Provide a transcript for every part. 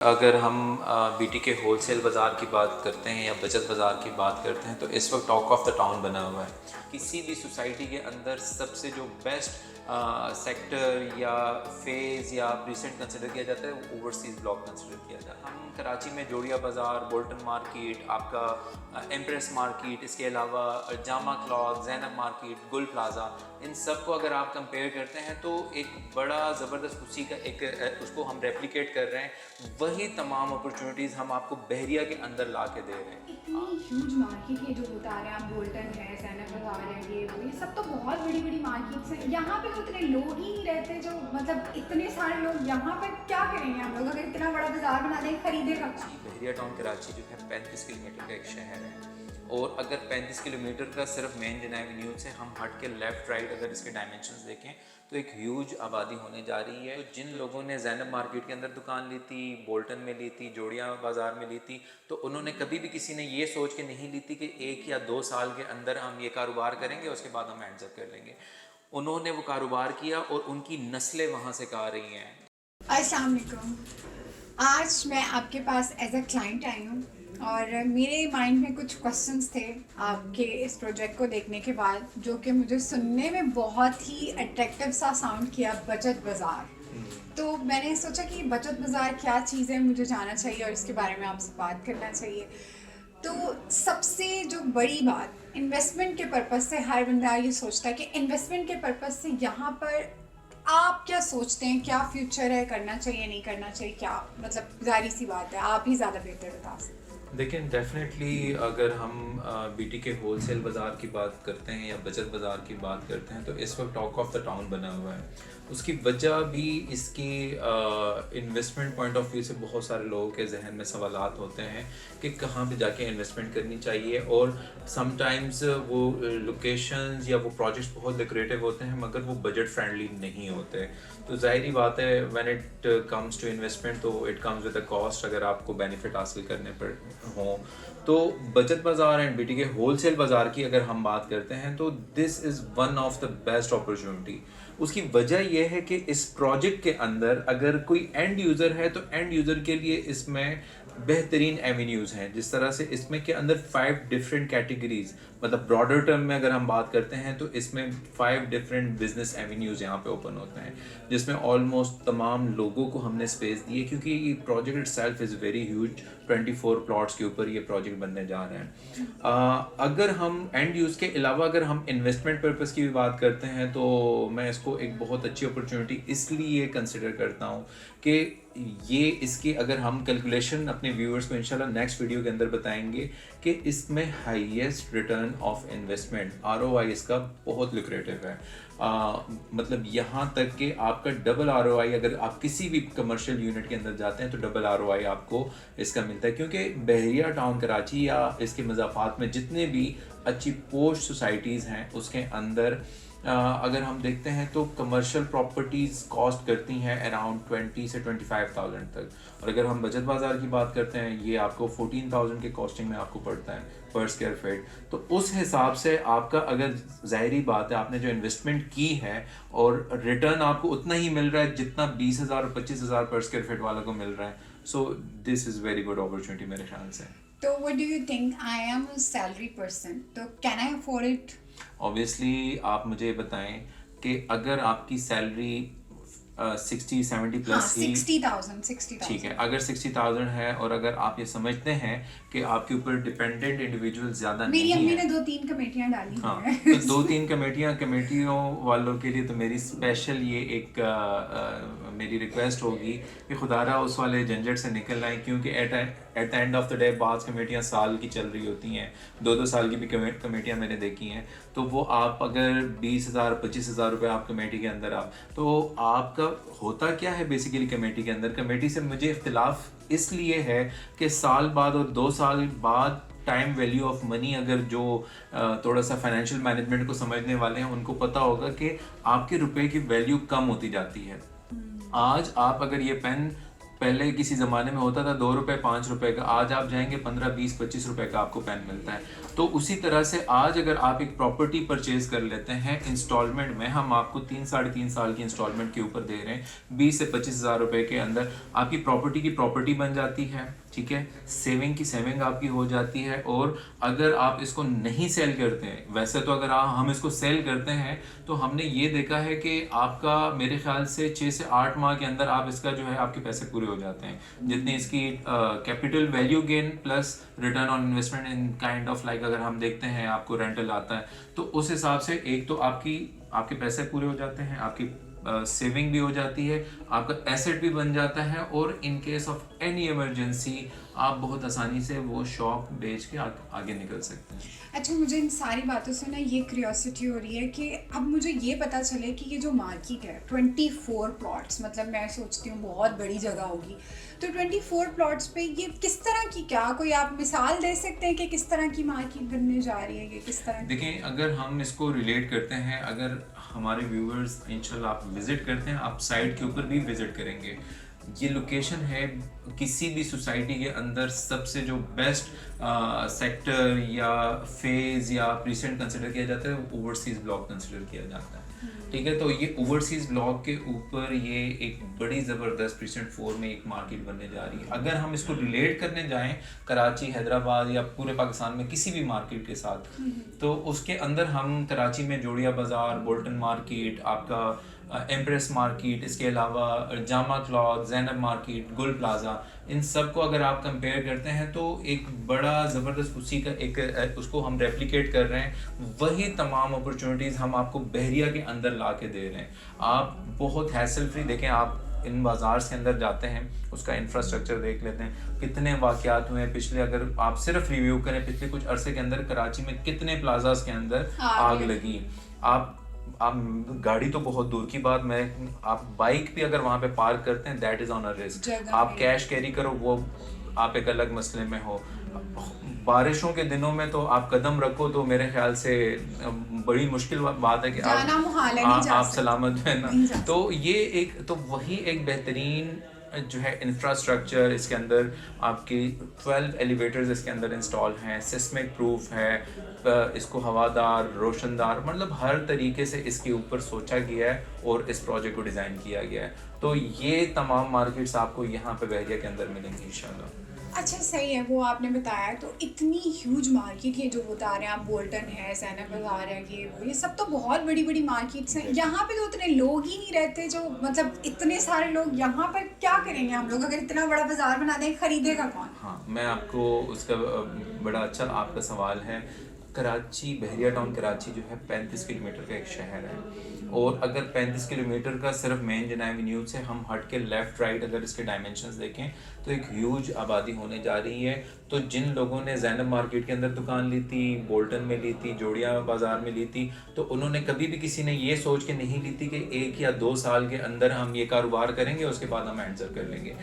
अगर हम बीटी के होलसेल बाज़ार की बात करते हैं या बचत बाज़ार की बात करते हैं तो इस वक्त टॉक ऑफ द टाउन बना हुआ है। किसी भी सोसाइटी के अंदर सबसे जो बेस्ट सेक्टर या फेज़ या प्रीसेंट कंसिडर किया जाता है वो ओवरसीज़ ब्लॉक कंसिडर किया जाता है। हम कराची में जोड़िया बाज़ार, बोल्टन मार्केट, आपका एम्प्रेस मार्केट, इसके अलावा जामा क्लॉथ, जैनब मार्केट, गुल प्लाज़ा, इन सब को अगर आप कंपेयर करते हैं तो एक बड़ा ज़बरदस्त उसी का एक उसको हम रेप्लिकेट कर रहे हैं। वही तमाम अपॉर्चुनिटीज़ हम आपको बहरिया के अंदर ला के दे रहे हैं। इतनी ह्यूज मार्केट है जो बता रहे हैं आप, बोल्टन है, सैनब बाजार है, ये वो, ये सब तो बहुत बड़ी बड़ी मार्केट्स हैं। यहाँ पे तो उतने लोग ही नहीं रहते जो मतलब इतने सारे लोग यहाँ पर क्या करेंगे हम लोग अगर इतना बड़ा बाजार बना दें, खरीदेगा कौन? बहरिया टाउन कराची जो है 35 किलोमीटर का एक शहर है और अगर 35 किलोमीटर का सिर्फ मेन जन एवेन्यू से हम हट के लेफ़्ट राइट अगर इसके डायमेंशंस देखें तो एक ह्यूज आबादी होने जा रही है। तो जिन लोगों ने जैनब मार्केट के अंदर दुकान ली थी, बोल्टन में ली थी, जोड़िया बाज़ार में ली थी, तो उन्होंने कभी भी किसी ने ये सोच के नहीं ली थी कि 1 या 2 साल के अंदर हम ये कारोबार करेंगे उसके बाद हम हैंड्स अप कर लेंगे। उन्होंने वो कारोबार किया और उनकी नस्लें वहाँ से आ रही हैं। अस्सलाम वालेकुम। आज मैं आपके पास एज अ क्लाइंट आई हूँ और मेरे माइंड में कुछ क्वेश्चंस थे आपके इस प्रोजेक्ट को देखने के बाद, जो कि मुझे सुनने में बहुत ही अट्रैक्टिव सा साउंड किया, बचत बाज़ार। तो मैंने सोचा कि बचत बाज़ार क्या चीज़ है, मुझे जानना चाहिए और इसके बारे में आपसे बात करना चाहिए। तो सबसे जो बड़ी बात, इन्वेस्टमेंट के पर्पज़ से हर बंदा ये सोचता है कि इन्वेस्टमेंट के पर्पज़ से यहाँ पर आप क्या सोचते हैं, क्या फ्यूचर है, करना चाहिए नहीं करना चाहिए, क्या मतलब जाहिर सी बात है आप ही ज़्यादा बेहतर बता सकते हैं। लेकिन डेफिनेटली अगर हम बीटी के होलसेल बाज़ार की बात करते हैं या बचत बाज़ार की बात करते हैं तो इस वक्त टॉक ऑफ द टाउन बना हुआ है। उसकी वजह भी इसकी इन्वेस्टमेंट पॉइंट ऑफ व्यू से बहुत सारे लोगों के जहन में सवालात होते हैं कि कहाँ पे जाके इन्वेस्टमेंट करनी चाहिए और समटाइम्स वो लोकेशंस या वो प्रोजेक्ट्स बहुत लुक्रेटिव होते हैं मगर वो बजट फ्रेंडली नहीं होते। तो ज़ाहिरी बात है when it comes to investment तो it comes with a cost अगर आपको बेनिफिट हासिल करने पर हों। तो बचत बाज़ार एंड बीटी के होलसेल बाज़ार की अगर हम बात करते हैं तो this is one of the best opportunity. उसकी वजह यह है कि इस प्रोजेक्ट के अंदर अगर कोई एंड यूज़र है तो एंड यूज़र के लिए इसमें बेहतरीन एवेन्यूज़ हैं। जिस तरह से इसमें के अंदर 5 डिफरेंट कैटेगरीज, मतलब ब्रॉडर टर्म में अगर हम बात करते हैं तो इसमें 5 डिफरेंट बिजनेस एवेन्यूज़ यहाँ पे ओपन होते हैं जिसमें ऑलमोस्ट तमाम लोगों को हमने स्पेस दी है क्योंकि ये project itself is very huge. 24 plots के ऊपर ये प्रोजेक्ट बनने जा रहे हैं। अगर हम एंड यूज़ के अलावा अगर हम इन्वेस्टमेंट पर्पज़ की भी बात करते हैं तो मैं इसको एक बहुत अच्छी अपॉर्चुनिटी इसलिए कंसिडर करता हूँ कि ये इसकी अगर हम कैलकुलेशन अपने व्यूअर्स को इंशाल्लाह नेक्स्ट वीडियो के अंदर बताएंगे कि इसमें highest return of investment ROI इसका बहुत लुक्रेटिव है। मतलब यहाँ तक कि आपका डबल आरओआई अगर आप किसी भी कमर्शियल यूनिट के अंदर जाते हैं तो डबल आरओआई आपको इसका मिलता है क्योंकि बहरिया टाउन कराची या इसके मज़ाफ़ात में जितने भी अच्छी पोश सोसाइटीज़ हैं उसके अंदर अगर हम देखते हैं तो कमर्शियल प्रॉपर्टीज़ कॉस्ट करती हैं अराउंड 20 से 25,000 तक और अगर हम बचत बाज़ार की बात करते हैं ये आपको 14,000 के कॉस्टिंग में आपको पड़ता है पर स्क्वायर फीट। तो उस हिसाब से आपका अगर ज़ाहिरी बात है आपने जो इन्वेस्टमेंट की है और रिटर्न आपको उतना ही मिल रहा है जितना 20,000 और 25,000 पर स्क्वायर फीट वालों को मिल रहा है। So this is very good opportunity मेरे ख्याल से। तो what do you think, I am a salary person, तो can I afford it? Obviously आप मुझे बताएं कि अगर आपकी सैलरी 60-70 प्लस ही 60,000 ठीक है, अगर 60,000 है और अगर आप ये समझते हैं कि आपके ऊपर डिपेंडेंट इंडिविजुअल ज़्यादा मेरी नहीं अम्मी है। ने 2-3 कमेटियां डाली हाँ, हैं। तो 2-3 कमेटियों वालों के लिए तो मेरी स्पेशल ये एक मेरी रिक्वेस्ट होगी कि खुदारा उस वाले झंझट से निकल आए क्योंकि at the end of the day बाज़ कमेटियाँ साल की चल रही होती हैं, 2-2 साल की भी कमेटियाँ मैंने देखी हैं। तो वो आप अगर 20,000 25,000 रुपये आप कमेटी के अंदर आप तो आपका होता क्या है बेसिकली कमेटी के अंदर, कमेटी से मुझे इख्तिलाफ इसलिए है कि साल बाद और 2 साल बाद टाइम वैल्यू ऑफ मनी, अगर जो थोड़ा सा फाइनेंशियल मैनेजमेंट को समझने वाले हैं उनको पता होगा कि आपके रुपए की वैल्यू कम होती जाती है। आज आप अगर ये पेन पहले किसी ज़माने में होता था 2 रुपये 5 रुपए का, आज आप जाएंगे 15 20 25 रुपए का आपको पेन मिलता है। तो उसी तरह से आज अगर आप एक प्रॉपर्टी परचेज कर लेते हैं इंस्टॉलमेंट में, हम आपको 3-3.5 साल की इंस्टॉलमेंट के ऊपर दे रहे हैं, 20 से 25 हज़ार रुपए के अंदर आपकी प्रॉपर्टी की प्रॉपर्टी बन जाती है, ठीक है, सेविंग की सेविंग आपकी हो जाती है। और अगर आप इसको नहीं सेल करते हैं, वैसे तो अगर हम इसको सेल करते हैं तो हमने ये देखा है कि आपका मेरे ख्याल से 6 से 8 माह के अंदर आप इसका जो है आपके पैसे पूरे हो जाते हैं, जितनी इसकी capital value gain plus return on investment in kind of like अगर हम देखते हैं आपको रेंटल आता है तो उस हिसाब से एक तो आपके पैसे पूरे हो जाते हैं, आपकी सेविंग भी हो जाती है, आपका एसेट भी बन जाता है, और in case of any emergency आप बहुत आसानी से वो शॉप बेच के आगे निकल सकते हैं। अच्छा, मुझे इन सारी बातों से ना ये क्यूरियोसिटी हो रही है कि अब मुझे ये पता चले कि ये जो मार्केट है 24 प्लॉट्स, मतलब मैं सोचती हूँ बहुत बड़ी जगह होगी, तो 24 प्लॉट्स पे ये किस तरह की, क्या कोई आप मिसाल दे सकते हैं कि किस तरह की मार्केट बनने जा रही है, ये किस तरह? देखिए, अगर हम इसको रिलेट करते हैं, अगर हमारे व्यूअर्स इंशाल्लाह आप विजिट करते हैं, आप साइट के ऊपर भी विजिट करेंगे, ये लोकेशन है किसी भी सोसाइटी के अंदर सबसे जो बेस्ट सेक्टर या फेज या प्रीसेंट कंसिडर किया जाता है वो ओवरसीज ब्लॉक कंसिडर किया जाता है, ठीक है। तो ये ओवरसीज ब्लॉक के ऊपर ये एक बड़ी ज़बरदस्त प्रीसेंट 4 में एक मार्केट बनने जा रही है। अगर हम इसको रिलेट करने जाएं कराची, हैदराबाद या पूरे पाकिस्तान में किसी भी मार्केट के साथ, तो उसके अंदर हम कराची में जोड़िया बाज़ार, बोल्टन मार्केट, आपका एम्प्रेस मार्केट, इसके अलावा जामा क्लॉथ, ज़ैनब मार्केट, गुल प्लाजा, इन सब को अगर आप कंपेयर करते हैं तो एक बड़ा ज़बरदस्त उसी का एक उसको हम रेप्लिकेट कर रहे हैं। वही तमाम अपॉर्चुनिटीज़ हम आपको बहरिया के अंदर ला के दे रहे हैं। आप बहुत हैसल फ्री, देखें, आप इन बाज़ार के अंदर जाते हैं, उसका इंफ्रास्ट्रक्चर देख लेते हैं, कितने वाक़यात हुए हैं पिछले, अगर आप सिर्फ रिव्यू करें पिछले कुछ अरसे के अंदर कराची में कितने प्लाजास के अंदर आग लगी। आप गाड़ी तो बहुत दूर की बात, आप बाइक भी अगर वहाँ पे पार्क करते हैं that is on a risk. आप कैश कैरी करो वो आप एक अलग मसले में हो। बारिशों के दिनों में तो आप कदम रखो तो मेरे ख्याल से बड़ी मुश्किल बात है कि आप सलामत है ना। तो ये एक तो वही एक बेहतरीन जो है इंफ्रास्ट्रक्चर, इसके अंदर आपकी 12 एलिवेटर्स इसके अंदर इंस्टॉल हैं, सिस्मिक प्रूफ है, इसको हवादार, रोशनदार, मतलब हर तरीके से इसके ऊपर सोचा गया है और इस प्रोजेक्ट को डिज़ाइन किया गया है। तो ये तमाम मार्केट्स आपको यहाँ पे बहरिया के अंदर मिलेंगी इंशाल्लाह। अच्छा, सही है, वो आपने बताया। तो इतनी ह्यूज मार्केट ये जो बता रहे हैं आप, बोल्टन है, ज़ैनब बाज़ार है, ये सब तो बहुत बड़ी बड़ी मार्केट्स हैं। यहाँ पे तो उतने लोग ही नहीं रहते, जो मतलब इतने सारे लोग यहाँ पर क्या करेंगे हम लोग? अगर इतना बड़ा बाज़ार बना दें, खरीदेगा कौन? हाँ, मैं आपको उसका बड़ा अच्छा आपका सवाल है। कराची, बहरिया टाउन कराची जो है 35 किलोमीटर का एक शहर है, और अगर 35 किलोमीटर का सिर्फ मेन जिना एवेन्यू से हम हट के लेफ़्ट राइट अगर इसके डायमेंशंस देखें तो एक ह्यूज आबादी होने जा रही है। तो जिन लोगों ने ज़ैनब मार्केट के अंदर दुकान ली थी, बोल्टन में ली थी, जोड़िया बाज़ार में ली थी, तो उन्होंने कभी भी किसी ने ये सोच के नहीं ली थी कि 1 या 2 साल के अंदर हम ये कारोबार करेंगे उसके बाद हम आंसर कर लेंगे।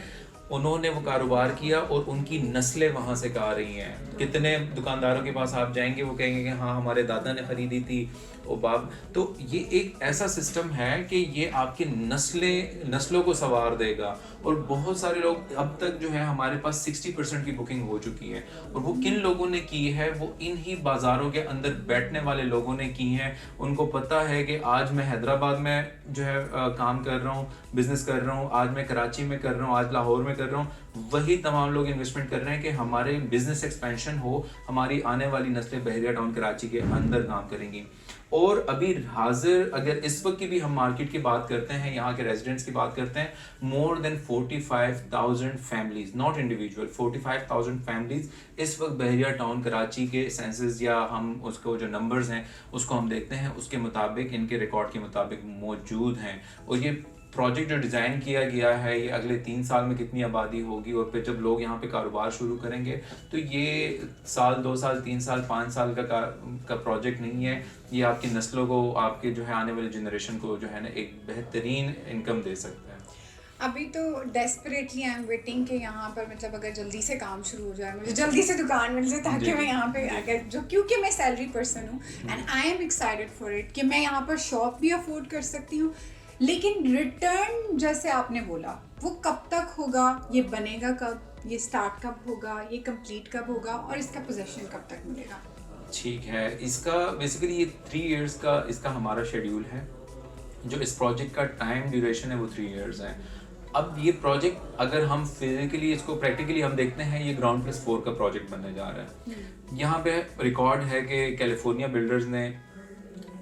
उन्होंने वो कारोबार किया और उनकी नस्लें वहाँ से आ रही हैं। कितने दुकानदारों के पास आप जाएंगे वो कहेंगे कि हाँ हमारे दादा ने खरीदी थी ओ बाप। तो ये एक ऐसा सिस्टम है कि ये आपकी नस्लों को सवार देगा। और बहुत सारे लोग अब तक जो है हमारे पास 60% की बुकिंग हो चुकी है, और वो किन लोगों ने की है, वो इन ही बाज़ारों के अंदर बैठने वाले लोगों ने की हैं। उनको पता है कि आज मैं हैदराबाद में जो है काम कर रहा हूँ, बिजनेस कर रहा हूँ, आज मैं कराची में कर रहा हूँ, आज लाहौर में कर रहा हूँ। वही तमाम लोग इन्वेस्टमेंट कर रहे हैं कि हमारे बिजनेस एक्सपेंशन हो, हमारी आने वाली नस्लें बहरिया टाउन कराची के अंदर काम करेंगी। और अभी हाजिर अगर इस वक्त की भी हम मार्केट की बात करते हैं, यहाँ के रेजिडेंट्स की बात करते हैं, more than 45,000 families, not individual, 45,000 families इस वक्त बहरिया टाउन कराची के सेंसस या हम उसको जो नंबर्स हैं उसको हम देखते हैं उसके मुताबिक, इनके रिकॉर्ड के मुताबिक मौजूद हैं। और ये प्रोजेक्ट जो डिज़ाइन किया गया है ये अगले 3 साल में कितनी आबादी होगी, और फिर जब लोग यहाँ पे कारोबार शुरू करेंगे तो ये साल, 2 साल, 3 साल, 5 साल का प्रोजेक्ट नहीं है। ये आपकी नस्लों को, आपके जो है आने वाले जनरेशन को जो है ना एक बेहतरीन इनकम दे सकता है। अभी तो डेस्परेटली आई एम वेटिंग कि यहाँ पर मतलब अगर जल्दी से काम शुरू हो जाए, मुझे जल्दी से दुकान मिल जाए ताकि मैं यहाँ पे अगर जो, क्योंकि मैं सैलरी पर्सन हूँ and I am excited for it कि मैं यहाँ पर शॉप भी अफोर्ड कर सकती हूँ। लेकिन रिटर्न जैसे आपने बोला वो कब तक होगा, ये बनेगा कब, ये स्टार्ट कब होगा, ये कंप्लीट कब होगा और इसका पोजीशन कब तक मिलेगा? ठीक है, इसका बेसिकली ये 3 इयर्स का इसका हमारा शेड्यूल है। जो इस प्रोजेक्ट का टाइम ड्यूरेशन है वो 3 इयर्स है। अब ये प्रोजेक्ट अगर हम फिजिकली इसको प्रैक्टिकली हम देखते हैं, ये ग्राउंड प्लस 4 का प्रोजेक्ट बनने जा रहा है। यहाँ पे रिकॉर्ड है कि कैलिफोर्निया बिल्डर्स ने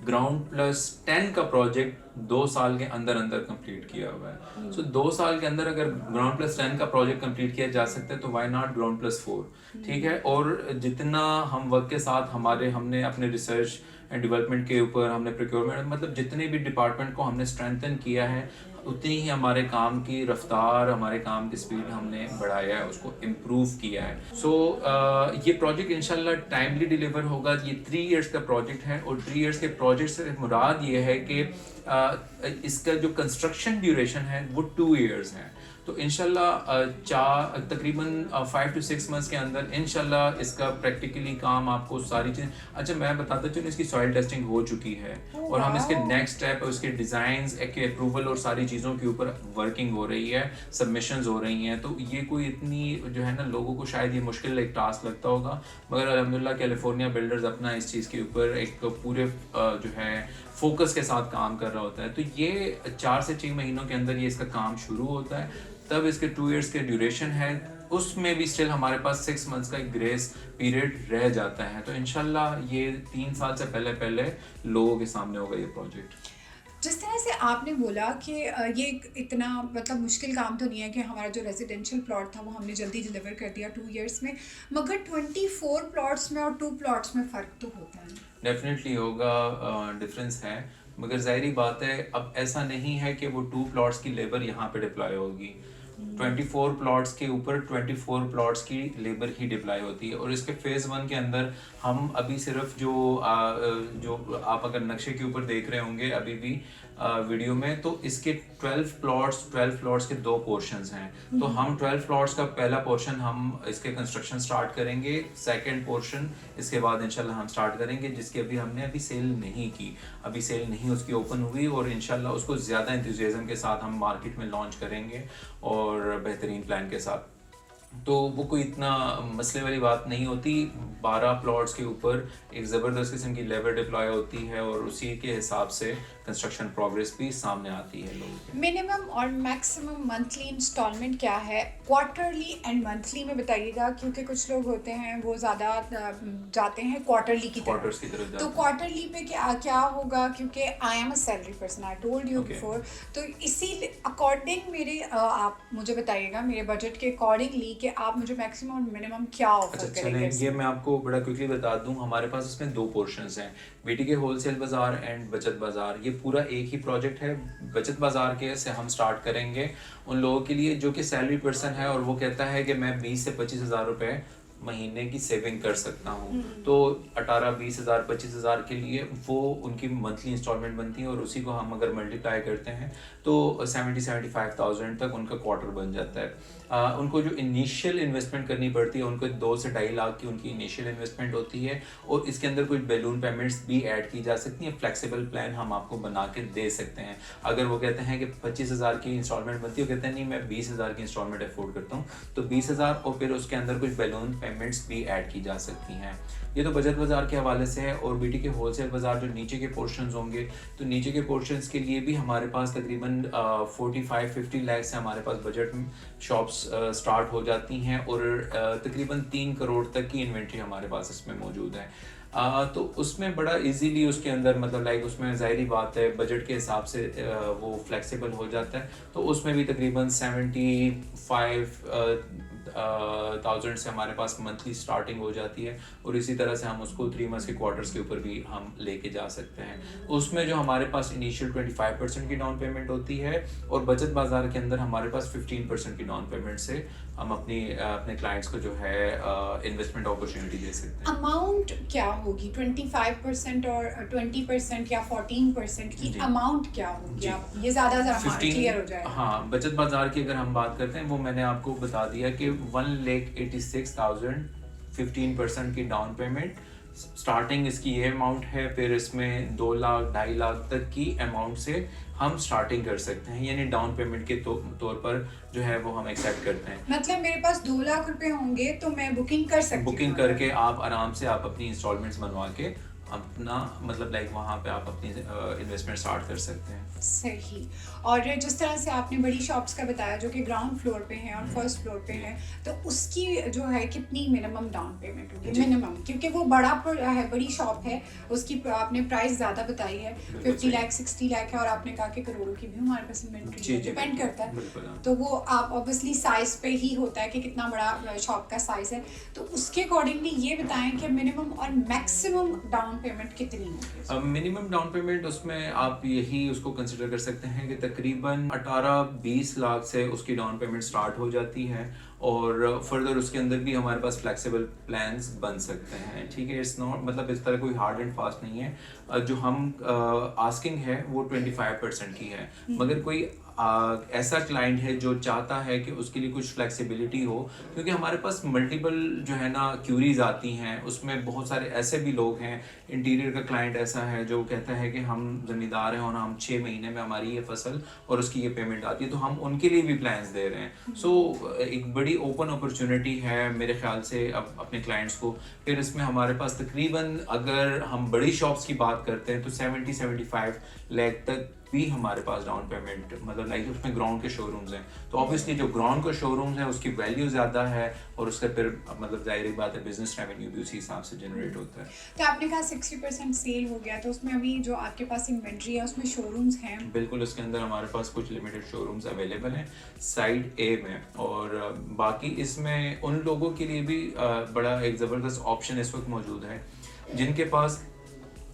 ग्राउंड प्लस 10 का प्रोजेक्ट 2 साल के अंदर अंदर कंप्लीट किया हुआ है। सो 2 साल के अंदर अगर ग्राउंड प्लस 10 का प्रोजेक्ट कंप्लीट किया जा सकता है तो व्हाई नॉट ग्राउंड प्लस 4, ठीक है। और जितना हम वक्त के साथ हमने अपने रिसर्च एंड डेवलपमेंट के ऊपर हमने प्रोक्योरमेंट मतलब जितने भी डिपार्टमेंट को हमने स्ट्रेंथन किया है, उतनी ही हमारे काम की रफ्तार, हमारे काम की स्पीड हमने बढ़ाया है, उसको इम्प्रूव किया है। सो ये प्रोजेक्ट इंशाल्लाह टाइमली डिलीवर होगा। ये 3 इयर्स का प्रोजेक्ट है और 3 इयर्स के प्रोजेक्ट से मुराद ये है कि इसका जो कंस्ट्रक्शन ड्यूरेशन है वो 2 इयर्स है। तो इंशाल्लाह तकरीबन 5 to 6 मंथ्स के अंदर इंशाल्लाह इसका प्रैक्टिकली काम आपको सारी चीज़। अच्छा, मैं बताता चलूँ, इसकी सॉइल टेस्टिंग हो चुकी है और हम इसके नेक्स्ट स्टेप उसके डिज़ाइंस के अप्रूवल और सारी चीज़ों के ऊपर वर्किंग हो रही है, सबमिशंस हो रही हैं। तो ये कोई इतनी जो है ना, लोगों को शायद ये मुश्किल एक टास्क लगता होगा, मगर अल्हम्दुलिल्लाह कैलिफोर्निया बिल्डर्स अपना इस चीज़ के ऊपर एक पूरे जो है फोकस के साथ काम कर रहा होता है। तो ये 4 से 6 महीनों के अंदर ये इसका काम शुरू होता है। तब इसके 2 इयर्स के ड्यूरेशन है, उसमें भी स्टिल हमारे पास 6 मंथ्स का एक ग्रेस पीरियड रह जाता है। तो इंशाल्लाह ये 3 साल से पहले लोगों के सामने होगा ये प्रोजेक्ट। जिस तरह से आपने बोला कि ये इतना मतलब मुश्किल काम तो नहीं है कि हमारा जो रेजिडेंशियल प्लॉट था वो हमने जल्दी डिलीवर कर दिया 2 इयर्स में, मगर 24 प्लॉट्स में और 2 प्लॉट्स में फ़र्क तो होता है। डेफिनेटली होगा, डिफरेंस है, मगर ज़ाहिरी बात है अब ऐसा नहीं है कि वो 2 प्लॉट्स की लेबर यहाँ पे डिप्लॉय होगी। 24 प्लॉट्स के ऊपर 24 प्लॉट्स की लेबर ही डिप्लॉय होती है। और इसके फेज़ 1 के अंदर हम अभी सिर्फ जो आप अगर नक्शे के ऊपर देख रहे होंगे अभी भी वीडियो में, तो इसके 12 प्लॉट्स के 2 पोर्शंस हैं। तो हम 12 प्लॉट्स का पहला पोर्शन हम इसके कंस्ट्रक्शन स्टार्ट करेंगे, सेकंड पोर्शन इसके बाद इंशाल्लाह हम स्टार्ट करेंगे, जिसकी हमने अभी सेल नहीं की, अभी सेल नहीं उसकी ओपन हुई, और इंशाल्लाह उसको ज़्यादा इंथुसियाज्म के साथ हम मार्केट में लॉन्च करेंगे और बेहतरीन प्लान के साथ। तो वो कोई इतना मसले वाली बात नहीं होती। 12 प्लॉट्स के ऊपर एक ज़बरदस्त किस्म की लेबर डिप्लॉय होती है और उसी के हिसाब से कंस्ट्रक्शन प्रोग्रेस भी सामने आती है लोगों की। मिनिमम और मैक्सिमम मंथली इंस्टॉलमेंट क्या है, क्वार्टरली एंड मंथली में बताइएगा, क्योंकि कुछ लोग होते हैं वो ज़्यादा जाते हैं क्वार्टरली की क्वार्टर्स की तरफ तरफ। जाते तो हैं। क्वार्टरली पे क्या होगा, क्योंकि आई am a salary person, I told you Okay. Before, तो इसी अकॉर्डिंग मेरे आप मुझे बताइएगा मेरे बजट के अकॉर्डिंगली कि आप मुझे मैक्सिमम और मिनिमम क्या ऑफर अच्छा, करेंगे। चलें, ये मैं आपको बड़ा क्विकली बता दूं। हमारे पास इसमें 2 पोर्शंस हैं, बीटी के होलसेल बाज़ार एंड बचत बाज़ार। ये पूरा एक ही प्रोजेक्ट है। बचत बाज़ार के से हम स्टार्ट करेंगे उन लोगों के लिए जो कि सैलरी पर्सन है और वो कहता है कि मैं 20 से 25 हज़ार रुपये महीने की सेविंग कर सकता हूँ। तो 18-20 हज़ार 25 हज़ार के लिए वो उनकी मंथली इंस्टॉलमेंट बनती है, और उसी को हम अगर मल्टीप्लाई करते हैं तो 70-75,000 तक उनका क्वार्टर बन जाता है। उनको जो इनिशियल इन्वेस्टमेंट करनी पड़ती है, उनको 2 से 2.5 लाख की उनकी इनिशियल इन्वेस्टमेंट होती है, और इसके अंदर कुछ बैलून पेमेंट्स भी ऐड की जा सकती हैं। फ्लेक्सिबल प्लान हम आपको बना के दे सकते हैं। अगर वो कहते हैं कि 25 हज़ार की इंस्टॉलमेंट बनती है, वो कहते हैं नहीं मैं 20 हज़ार की इंस्टॉलमेंट अफोर्ड करता हूँ, तो 20 हज़ार, और फिर उसके अंदर कुछ बैलून पेमेंट्स भी ऐड की जा सकती हैं। ये तो बचत बाज़ार के हवाले से है। और बीटी के होलसेल बाज़ार जो नीचे के पोर्शंस होंगे, तो नीचे के पोर्शंस के लिए भी हमारे पास तकरीबन 45-50 लाख से हमारे पास बजट शॉप्स स्टार्ट हो जाती हैं, और तकरीबन 3 करोड़ तक की इन्वेंट्री हमारे पास इसमें मौजूद है। तो उसमें बड़ा इजीली उसके अंदर मतलब लाइक उसमें ज़ाहिरी बात है बजट के हिसाब से वो फ्लेक्सिबल हो जाता है। तो उसमें भी तकरीबन 75,000 से हमारे पास मंथली स्टार्टिंग हो जाती है, और इसी तरह से हम उसको 3 मंथ्स के क्वार्टर्स के ऊपर भी हम लेके जा सकते हैं। उसमें जो हमारे पास इनिशियल 25% की डाउन पेमेंट होती है, और बचत बाज़ार के अंदर हमारे पास 15% की डाउन पेमेंट से हम अपने क्लाइंट्स को जो है इन्वेस्टमेंट अपॉर्चुनिटी दे सकते हैं। अमाउंट क्या होगी, 25% और 20% या 14% की जी। अमाउंट क्या होगी, जी। आप ये ज़्यादा 15 क्लियर हो जाए। हाँ, बचत बाज़ार की अगर हम बात करते हैं, वो मैंने आपको बता दिया कि 1,86,000 15% की डाउन पेमेंट, स्टार्टिंग इसकी ये अमाउंट है, फिर इसमें 2 लाख 2.5 लाख तक की अमाउंट से हम स्टार्टिंग कर सकते हैं, यानी डाउन पेमेंट के तौर पर जो है वो हम एक्सेप्ट करते हैं। मतलब मेरे पास 2 लाख रुपए होंगे तो मैं बुकिंग कर सकती हूँ? बुकिंग करके आप आराम से आप अपनी इंस्टॉलमेंट्स बनवा के अपना मतलब लाइक वहाँ पे आप अपनी इन्वेस्टमेंट स्टार्ट कर सकते हैं। सही। और जिस तरह से आपने बड़ी शॉप्स का बताया जो कि ग्राउंड फ्लोर पे हैं और फर्स्ट फ्लोर पे हैं, तो उसकी जो है कितनी मिनिमम डाउन पेमेंट होगी? मिनिमम, क्योंकि वो है, बड़ी शॉप है, उसकी आपने प्राइस ज़्यादा बताई है, 50 लाख 60 लाख है, और आपने कहा कि करोड़ों की भी हमारे पास इन्वेंट्री डिपेंड करता है। तो वो आप ऑब्वियसली साइज पे ही होता है कि कितना बड़ा शॉप का साइज है, तो उसके अकॉर्डिंगली ये बताएं कि मिनिमम और मैक्सिमम डाउन पेमेंट कितनी होगी? मिनिमम डाउन पेमेंट उसमें आप यही उसको कंसिडर कर सकते हैं कि तकरीबन 18-20 लाख से उसकी डाउन पेमेंट स्टार्ट हो जाती है, और फर्दर उसके अंदर भी हमारे पास फ्लेक्सिबल प्लान्स बन सकते हैं। ठीक है, इट्स नॉट मतलब इस तरह कोई हार्ड एंड फास्ट नहीं है। जो हम आस्किंग है वो 25% की है, मगर कोई ऐसा क्लाइंट है जो चाहता है कि उसके लिए कुछ फ्लेक्सिबिलिटी हो, क्योंकि हमारे पास मल्टीपल जो है ना क्यूरीज आती हैं, उसमें बहुत सारे ऐसे भी लोग हैं। इंटीरियर का क्लाइंट ऐसा है जो कहता है कि हम ज़मींदार हैं और हम 6 महीने में हमारी ये फसल और उसकी ये पेमेंट आती है, तो हम उनके लिए भी प्लान्स दे रहे हैं। सो एक बड़ी ओपन अपॉर्चुनिटी है मेरे ख्याल से अब अपने क्लाइंट्स को। फिर इसमें हमारे पास तकरीबन अगर हम बड़ी शॉप्स की बात करते हैं तो 70-75 लाख तक भी हमारे पास डाउन पेमेंट, मतलब लाइक उसमें ग्राउंड के शोरूम्स हैं, तो ऑब्वियसली जो ग्राउंड के शोरूम्स हैं उसकी वैल्यू ज़्यादा है, और उसका फिर मतलब जाहिर बात है बिजनेस रेवेन्यू भी उसी हिसाब से जनरेट होता है। तो आपने कहा 60% सेल हो गया, तो उसमें अभी जो आपके पास इन्वेंट्री है उसमें शोरूम्स हैं? बिल्कुल, उसके अंदर हमारे पास कुछ लिमिटेड शोरूम्स अवेलेबल हैं साइड ए में, और बाकी इसमें उन लोगों के लिए भी बड़ा एक ज़बरदस्त ऑप्शन इस वक्त मौजूद है जिनके पास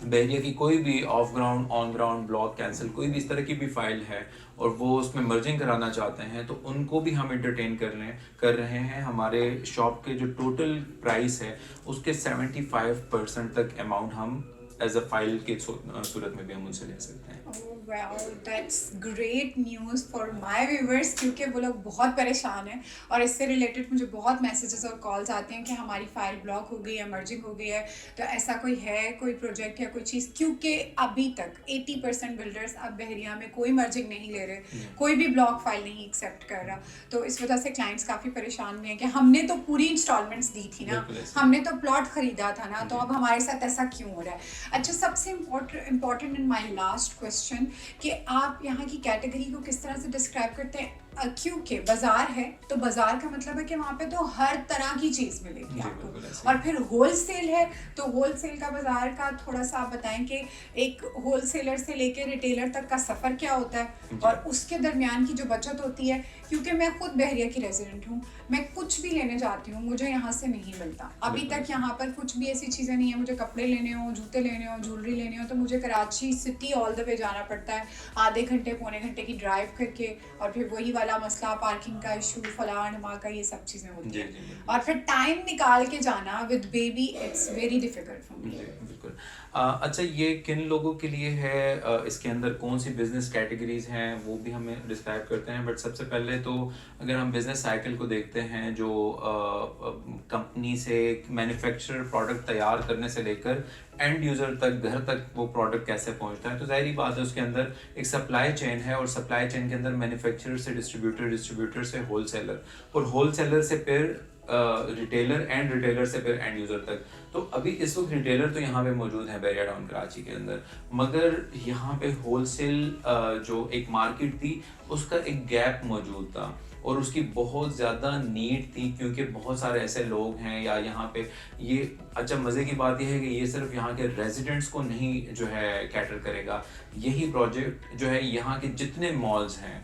बहरिया की कोई भी of ground, on ground, block, cancel, कोई भी इस तरह की भी फाइल है और वो उसमें मर्जिंग कराना चाहते हैं, तो उनको भी हम एंटरटेन कर रहे हैं। हमारे शॉप के जो टोटल प्राइस है उसके 75% तक अमाउंट हम एज अ फाइल के सूरत में भी हम उनसे ले सकते हैं। Well, that's great news for my viewers, क्योंकि वो लोग बहुत परेशान हैं और इससे रिलेटेड मुझे बहुत मैसेजेस और कॉल्स आते हैं कि हमारी फाइल ब्लॉक हो गई है, मर्जिंग हो गई है, तो ऐसा कोई है, कोई प्रोजेक्ट या कोई चीज़? क्योंकि अभी तक 80% बिल्डर्स अब बहरिया में कोई मर्जिंग नहीं ले रहे, कोई भी ब्लॉक फाइल नहीं एक्सेप्ट कर रहा, तो इस वजह से क्लाइंट्स काफ़ी परेशान भी हैं कि हमने तो पूरी इंस्टॉलमेंट्स दी थी ना, हमने तो प्लॉट खरीदा था ना, तो अब हमारे साथ ऐसा क्यों हो रहा है? अच्छा, सबसे important in my last question कि आप यहाँ की कैटेगरी को किस तरह से डिस्क्राइब करते हैं? क्योंकि बाजार है तो बाजार का मतलब है कि वहाँ पे तो हर तरह की चीज़ मिलेगी आपको, और फिर होलसेल है तो होलसेल का बाजार का थोड़ा सा आप बताएं कि एक होलसेलर से लेकर रिटेलर तक का सफ़र क्या होता है और उसके दरमियान की जो बचत होती है। क्योंकि मैं खुद बहरिया की रेजिडेंट हूँ, मैं कुछ भी लेने जाती हूँ मुझे यहाँ से नहीं मिलता, अभी तक यहाँ पर कुछ भी ऐसी चीज़ें नहीं है। मुझे कपड़े लेने हो, जूते लेने हो, ज्वेलरी लेने हो, तो मुझे Karachi city all the way जाना पड़ता है, आधे घंटे पौने घंटे की ड्राइव करके, और फिर वही वाला मसला, पार्किंग का इशू, फलान ढमा का, ये सब चीज़ें होती हैं, और फिर टाइम निकाल के जाना with baby, it's very difficult for me. बिल्कुल। अच्छा, ये किन लोगों के लिए है, इसके अंदर कौन सी बिजनेस कैटेगरीज हैं वो भी हमें डिस्क्राइब करते हैं। बट सबसे पहले तो अगर हम बिजनेस साइकिल को देखते हैं, जो कंपनी से मैन्युफैक्चरर प्रोडक्ट तैयार करने से लेकर एंड यूज़र तक, घर तक वो प्रोडक्ट कैसे पहुंचता है, तो ज़ाहिरी बात है उसके अंदर एक सप्लाई चेन है, और सप्लाई चेन के अंदर मैन्युफैक्चरर से डिस्ट्रीब्यूटर, डिस्ट्रीब्यूटर से होलसेलर, और होलसेलर से फिर रिटेलर, एंड रिटेलर से फिर एंड यूज़र तक। तो अभी इस वक्त रिटेलर तो यहाँ पे मौजूद है बहरिया टाउन कराची के अंदर, मगर यहाँ पे होलसेल जो एक मार्केट थी उसका एक गैप मौजूद था, और उसकी बहुत ज़्यादा नीड थी, क्योंकि बहुत सारे ऐसे लोग हैं या यहाँ पे ये, अच्छा मज़े की बात यह है कि ये सिर्फ यहाँ के रेजिडेंट्स को नहीं जो है कैटर करेगा, यही प्रोजेक्ट जो है यहाँ के जितने मॉल्स हैं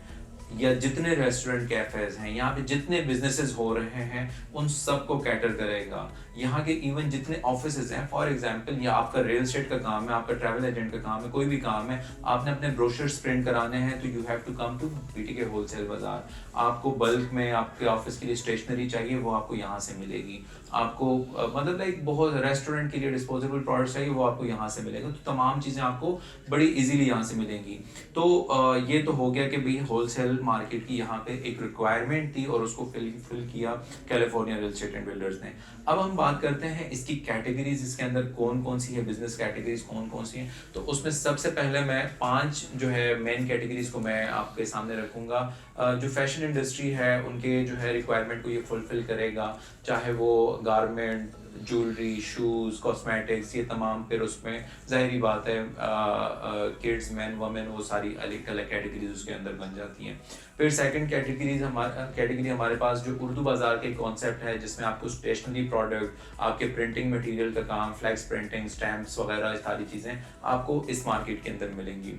या जितने रेस्टोरेंट, कैफेज हैं, यहाँ पे जितने बिजनेसेस हो रहे हैं उन सब को कैटर करेगा। यहाँ के इवन जितने ऑफिसेज हैं, फॉर एग्जांपल या आपका रियल एस्टेट का काम है, आपका ट्रैवल एजेंट का काम है, कोई भी काम है, आपने अपने ब्रोशर्स प्रिंट कराने हैं तो you have to come to BTK wholesale बाजार। आपको बल्क में आपके ऑफिस के लिए स्टेशनरी चाहिए, वो आपको यहाँ से मिलेगी। आपको मतलब लाइक बहुत रेस्टोरेंट के लिए डिस्पोजेबल प्रोडक्ट्स चाहिए, वो आपको यहाँ से मिलेगा। तो तमाम चीज़ें आपको बड़ी इजीली यहाँ से मिलेंगी। तो ये तो हो गया कि भाई होलसेल बल्क मार्केट की यहाँ पे एक रिक्वायरमेंट थी और उसको फिल किया California real estate and builders ने। अब हम बात करते हैं इसकी कैटेगरीज, इसके अंदर कौन कौन सी है बिजनेस कैटेगरीज, कौन कौन सी हैं। तो उसमें सबसे पहले मैं 5 जो है मेन कैटेगरीज को मैं आपके सामने रखूंगा। जो फैशन इंडस्ट्री है उनके जो है रिक्वायरमेंट को ये फुलफिल करेगा, चाहे वो गारमेंट, ज्वेलरी, शूज, कॉस्मेटिक्स, ये तमाम। फिर उसमें जाहिर बात है किड्स, मैन, वमेन, वो सारी अलग अलग कैटेगरीज उसके अंदर बन जाती हैं। फिर सेकंड कैटेगरी हमारे पास जो उर्दू बाजार के कॉन्सेप्ट है, जिसमें आपको स्टेशनरी प्रोडक्ट, आपके प्रिंटिंग मटेरियल का काम, फ्लैक्स प्रिंटिंग, स्टैम्प्स वगैरह सारी चीज़ें आपको इस मार्केट के अंदर मिलेंगी।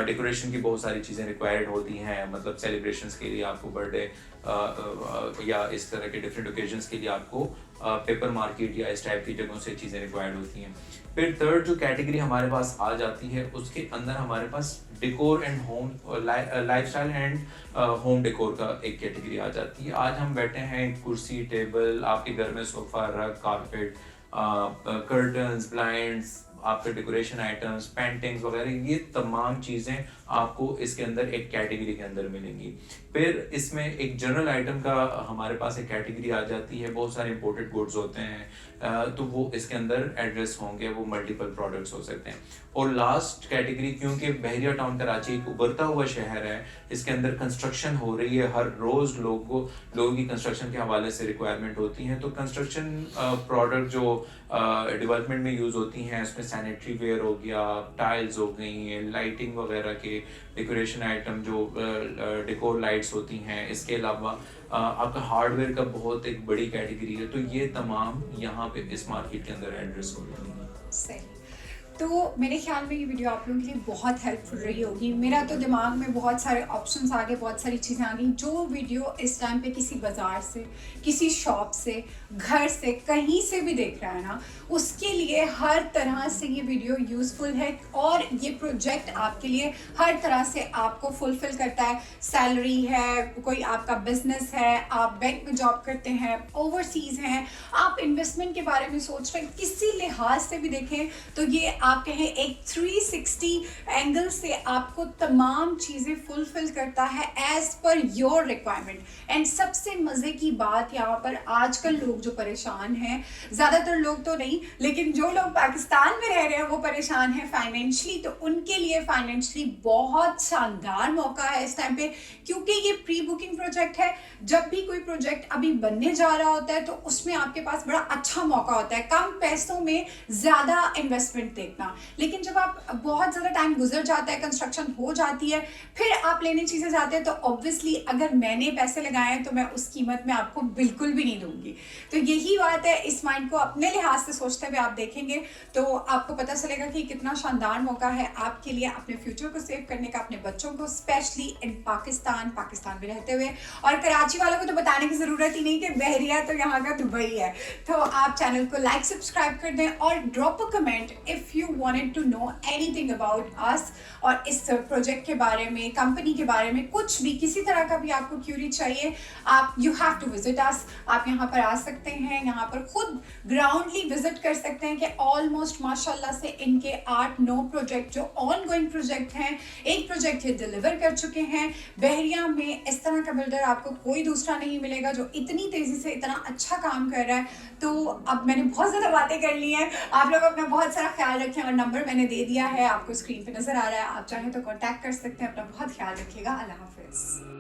डेकोरेशन की बहुत सारी चीज़ें रिक्वायर्ड होती हैं, मतलब सेलिब्रेशंस के लिए आपको बर्थडे या इस तरह के डिफरेंट ओकेजन्स के लिए आपको पेपर मार्केट या इस टाइप की जगहों से चीज़ें रिक्वायर्ड होती हैं। फिर थर्ड जो कैटेगरी हमारे पास आ जाती है, उसके अंदर हमारे पास decor and home, lifestyle and home decor का एक कैटेगरी आ जाती है। आज हम बैठे हैं कुर्सी, टेबल, आपके घर में सोफा, रग, कारपेट, कर्टन्स, ब्लाइंड्स, आपके डेकोरेशन आइटम्स, पेंटिंग्स वगैरह, ये तमाम चीज़ें आपको इसके अंदर एक कैटेगरी के अंदर मिलेंगी। फिर इसमें एक जनरल आइटम का हमारे पास एक कैटेगरी आ जाती है। बहुत सारे इंपोर्टेड गुड्स होते हैं, तो वो इसके अंदर एड्रेस होंगे, वो मल्टीपल प्रोडक्ट्स हो सकते हैं। और लास्ट कैटेगरी, क्योंकि बहरिया टाउन कराची एक उभरता हुआ शहर है, इसके अंदर कंस्ट्रक्शन हो रही है, हर रोज लोगों की कंस्ट्रक्शन के हवाले से रिक्वायरमेंट होती है। तो कंस्ट्रक्शन प्रोडक्ट जो डेवलपमेंट में यूज होती हैं, उसमें सैनिटरी वेयर हो गया, टाइल्स हो गई, लाइटिंग वगैरह के डेकोरेशन आइटम, जो डेकोर लाइट्स होती हैं, इसके अलावा आपका हार्डवेयर का बहुत एक बड़ी कैटेगरी है। तो ये तमाम यहाँ पे इस मार्केट के अंदर एड्रेस हो रही है। सही। तो मेरे ख्याल में ये वीडियो आप लोगों के लिए बहुत हेल्पफुल रही होगी। मेरा तो दिमाग में बहुत सारे ऑप्शंस आ गए, बहुत सारी चीज़ें आ गई। जो वीडियो इस टाइम पे किसी बाज़ार से, किसी शॉप से, घर से, कहीं से भी देख रहा है ना, उसके लिए हर तरह से ये वीडियो यूज़फुल है। और ये प्रोजेक्ट आपके लिए हर तरह से आपको फुलफिल करता है। सैलरी है, कोई आपका बिजनेस है, आप बैंक में जॉब करते हैं, ओवरसीज़ हैं, आप इन्वेस्टमेंट के बारे में सोच रहे हैं, किसी लिहाज से भी देखें तो ये आप कहें एक 360 एंगल से आपको तमाम चीज़ें फुलफिल करता है as per your requirement. And सबसे मज़े की बात यहाँ पर, आजकल लोग जो परेशान हैं, ज़्यादातर लोग तो नहीं, लेकिन जो लोग पाकिस्तान में रह रहे हैं वो परेशान हैं फाइनेंशली, तो उनके लिए फाइनेंशली बहुत शानदार मौका है इस टाइम पे, क्योंकि ये प्री बुकिंग प्रोजेक्ट है। जब भी कोई प्रोजेक्ट अभी बनने जा रहा होता है तो उसमें आपके पास बड़ा अच्छा मौका होता है कम पैसों में ज़्यादा इन्वेस्टमेंट देखना। लेकिन जब आप बहुत ज़्यादा टाइम गुजर जाता है, कंस्ट्रक्शन हो जाती है, फिर आप लेने चीज़ें जाते हैं, तो ऑब्वियसली अगर मैंने पैसे लगाए हैं तो मैं उस कीमत में आपको बिल्कुल भी नहीं दूंगी। तो यही बात है, इस माइंड को अपने लिहाज से सोचते हुए आप देखेंगे तो आपको पता चलेगा कि कितना शानदार मौका है आपके लिए अपने फ्यूचर को सेव करने का, अपने बच्चों को, स्पेशली इन पाकिस्तान में रहते हुए। और कराची वालों को तो बताने की ज़रूरत ही नहीं कि बहरिया तो यहाँ का दुबई है। तो आप चैनल को लाइक, सब्सक्राइब कर दें और drop a comment if you wanted to know anything about us, और इस प्रोजेक्ट के बारे में, कंपनी के बारे में, कुछ भी, किसी तरह का भी आपको क्यूरी चाहिए, आप you have to visit us. आप यहाँ पर आ सकते हैं, यहाँ पर खुद ग्राउंडली विजिट कर सकते हैं कि ऑलमोस्ट माशाल्लाह से इनके 8-9 प्रोजेक्ट जो ऑन गोइंग प्रोजेक्ट हैं, एक प्रोजेक्ट ये डिलीवर कर चुके हैं। बहरिया में इस तरह का बिल्डर आपको कोई दूसरा नहीं मिलेगा जो इतनी तेज़ी से इतना अच्छा काम कर रहा है। तो अब मैंने बहुत ज़्यादा बातें कर ली हैं, आप लोग अपना बहुत सारा ख्याल रखें और नंबर मैंने दे दिया है, आपको स्क्रीन पे नज़र आ रहा है, आप चाहें तो कांटेक्ट कर सकते हैं। अपना बहुत ख्याल रखिएगा। अल्लाह हाफिज़।